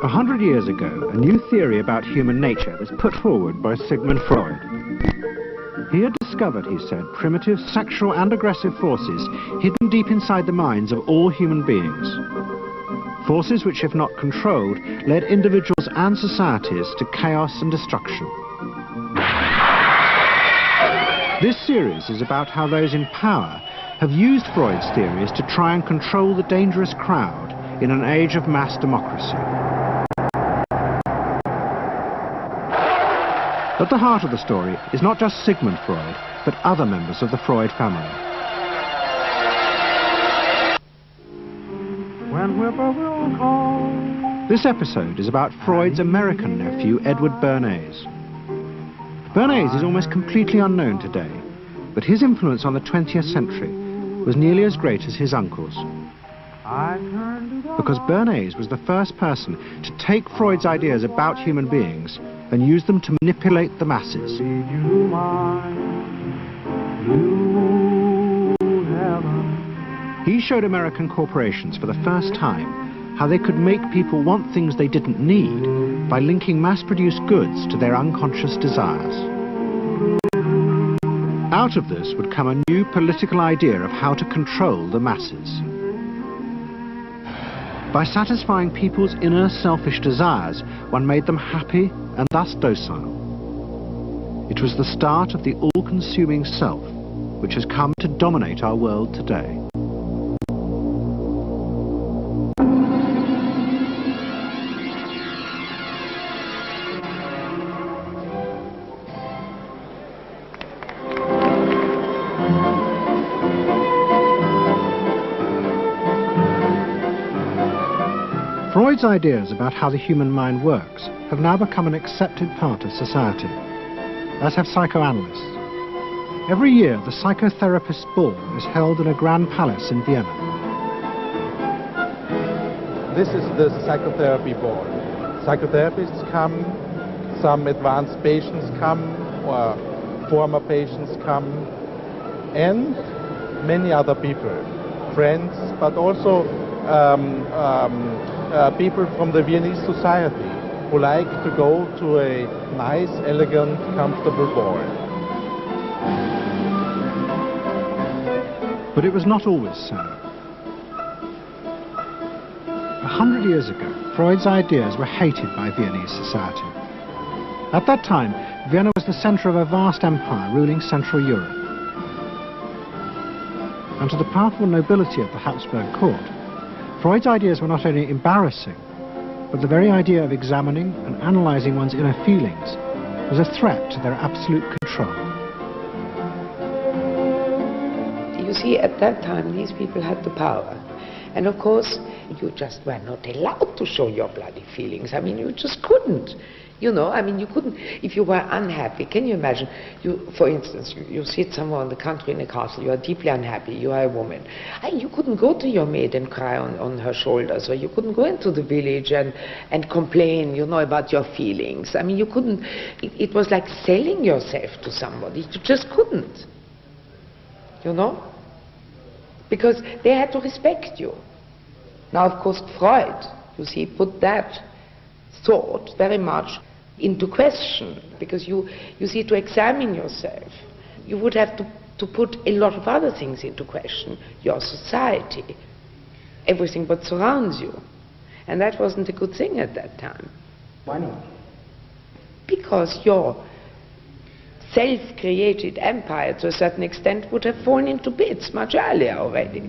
100 years ago, a new theory about human nature was put forward by Sigmund Freud. He had discovered, he said, primitive sexual and aggressive forces hidden deep inside the minds of all human beings. Forces which, if not controlled, led individuals and societies to chaos and destruction. This series is about how those in power have used Freud's theories to try and control the dangerous crowd in an age of mass democracy. At the heart of the story is not just Sigmund Freud, but other members of the Freud family. This episode is about Freud's American nephew, Edward Bernays. Bernays is almost completely unknown today, but his influence on the 20th century was nearly as great as his uncle's. Because Bernays was the first person to take Freud's ideas about human beings and use them to manipulate the masses. He showed American corporations for the first time how they could make people want things they didn't need by linking mass-produced goods to their unconscious desires. Out of this would come a new political idea of how to control the masses. By satisfying people's inner selfish desires, one made them happy and thus docile. It was the start of the all-consuming self, which has come to dominate our world today. Freud's ideas about how the human mind works have now become an accepted part of society, as have psychoanalysts. Every year, the psychotherapist's ball is held in a grand palace in Vienna. This is the psychotherapy ball. Psychotherapists come, some advanced patients come, or former patients come, and many other people, friends, but also people from the Viennese society who like to go to a nice, elegant, comfortable ball. But it was not always so. 100 years ago, Freud's ideas were hated by Viennese society. At that time, Vienna was the center of a vast empire ruling Central Europe. And to the powerful nobility of the Habsburg court, Freud's ideas were not only embarrassing, but the very idea of examining and analyzing one's inner feelings was a threat to their absolute control. You see, at that time, these people had the power. And of course, you just were not allowed to show your bloody feelings. I mean, you just couldn't. You know, I mean, you couldn't, if you were unhappy. Can you imagine, for instance, you sit somewhere in the country in a castle, you are deeply unhappy, you are a woman. You couldn't go to your maid and cry on her shoulders, or you couldn't go into the village and complain, you know, about your feelings. I mean, you couldn't, it was like selling yourself to somebody. You just couldn't, you know, because they had to respect you. Now, of course, Freud, you see, put that thought very much into question, because you see, to examine yourself, you would have to put a lot of other things into question, your society, everything what surrounds you, and that wasn't a good thing at that time. Why not? Because your self-created empire, to a certain extent, would have fallen into bits much earlier already.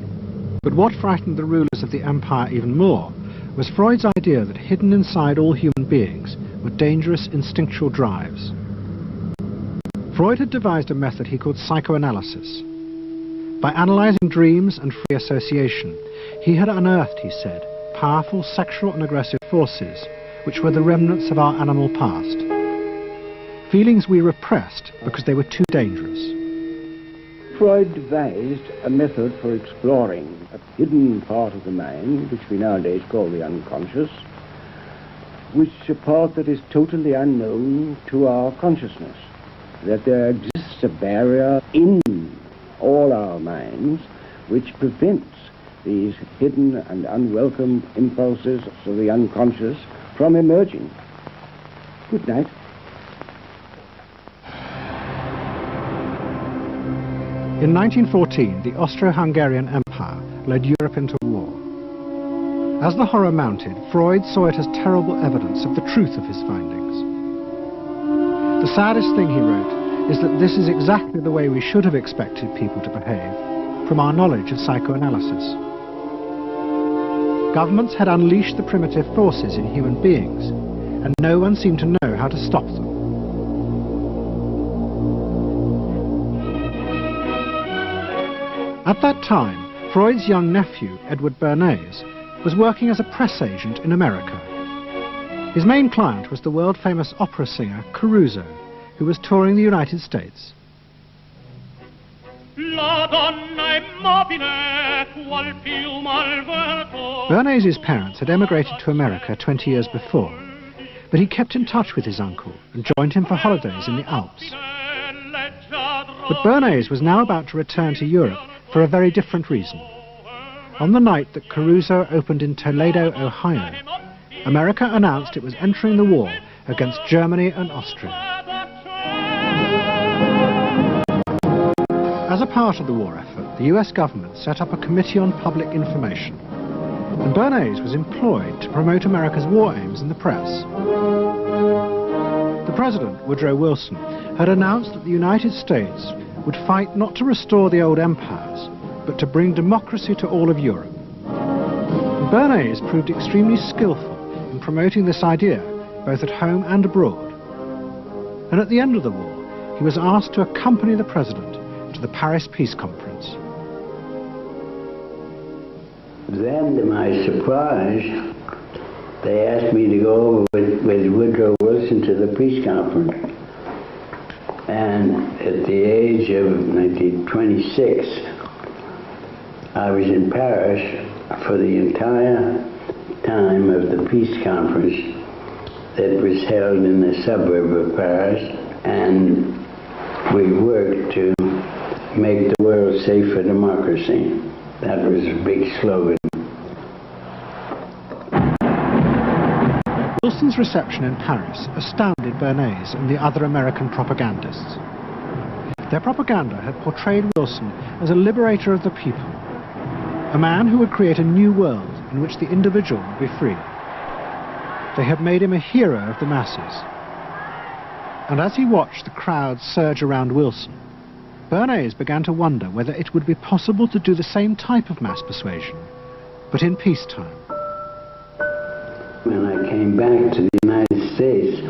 But what frightened the rulers of the empire even more was Freud's idea that hidden inside all human beings were dangerous instinctual drives. Freud had devised a method he called psychoanalysis. By analyzing dreams and free association, he had unearthed, he said, powerful sexual and aggressive forces which were the remnants of our animal past. Feelings we repressed because they were too dangerous. Freud devised a method for exploring a hidden part of the mind, which we nowadays call the unconscious, which is a part that is totally unknown to our consciousness, that there exists a barrier in all our minds which prevents these hidden and unwelcome impulses of the unconscious from emerging. Good night. In 1914, the Austro-Hungarian Empire led Europe into war. As the horror mounted, Freud saw it as terrible evidence of the truth of his findings. The saddest thing, he wrote, is that this is exactly the way we should have expected people to behave, from our knowledge of psychoanalysis. Governments had unleashed the primitive forces in human beings, and no one seemed to know how to stop them. At that time, Freud's young nephew, Edward Bernays, was working as a press agent in America. His main client was the world-famous opera singer Caruso, who was touring the United States. Bernays' parents had emigrated to America 20 years before, but he kept in touch with his uncle and joined him for holidays in the Alps. But Bernays was now about to return to Europe for a very different reason. On the night that Caruso opened in Toledo, Ohio, America announced it was entering the war against Germany and Austria. As a part of the war effort, the US government set up a Committee on Public Information, and Bernays was employed to promote America's war aims in the press. The President, Woodrow Wilson, had announced that the United States would fight not to restore the old empires, but to bring democracy to all of Europe. Bernays proved extremely skillful in promoting this idea, both at home and abroad. And at the end of the war, he was asked to accompany the President to the Paris Peace Conference. Then, to my surprise, they asked me to go with Woodrow Wilson to the peace conference. And at the age of 26, I was in Paris for the entire time of the peace conference that was held in the suburb of Paris, and we worked to make the world safe for democracy. That was a big slogan. Wilson's reception in Paris astounded Bernays and the other American propagandists. Their propaganda had portrayed Wilson as a liberator of the people, a man who would create a new world in which the individual would be free. They had made him a hero of the masses. And as he watched the crowds surge around Wilson, Bernays began to wonder whether it would be possible to do the same type of mass persuasion, but in peacetime. When I came back to the United States,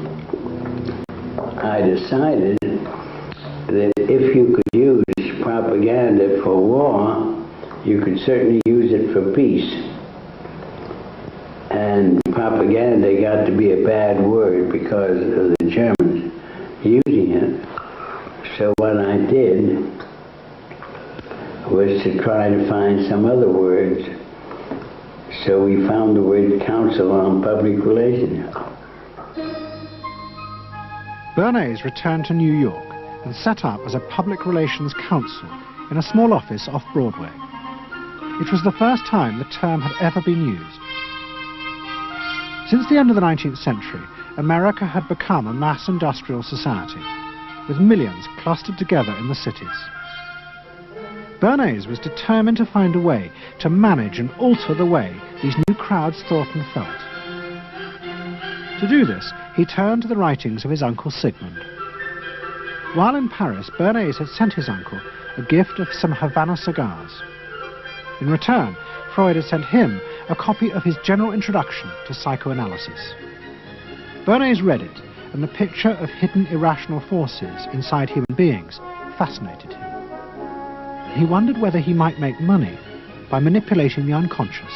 I decided that if you could use propaganda for war, you could certainly use it for peace. And propaganda got to be a bad word because of the Germans using it. So what I did was to try to find some other words. So we found the word Council on Public Relations. Bernays returned to New York and set up as a public relations counsel in a small office off Broadway. It was the first time the term had ever been used. Since the end of the 19th century, America had become a mass industrial society, with millions clustered together in the cities. Bernays was determined to find a way to manage and alter the way these new crowds thought and felt. To do this, he turned to the writings of his uncle Sigmund. While in Paris, Bernays had sent his uncle a gift of some Havana cigars. In return, Freud had sent him a copy of his general introduction to psychoanalysis. Bernays read it, and the picture of hidden irrational forces inside human beings fascinated him. He wondered whether he might make money by manipulating the unconscious.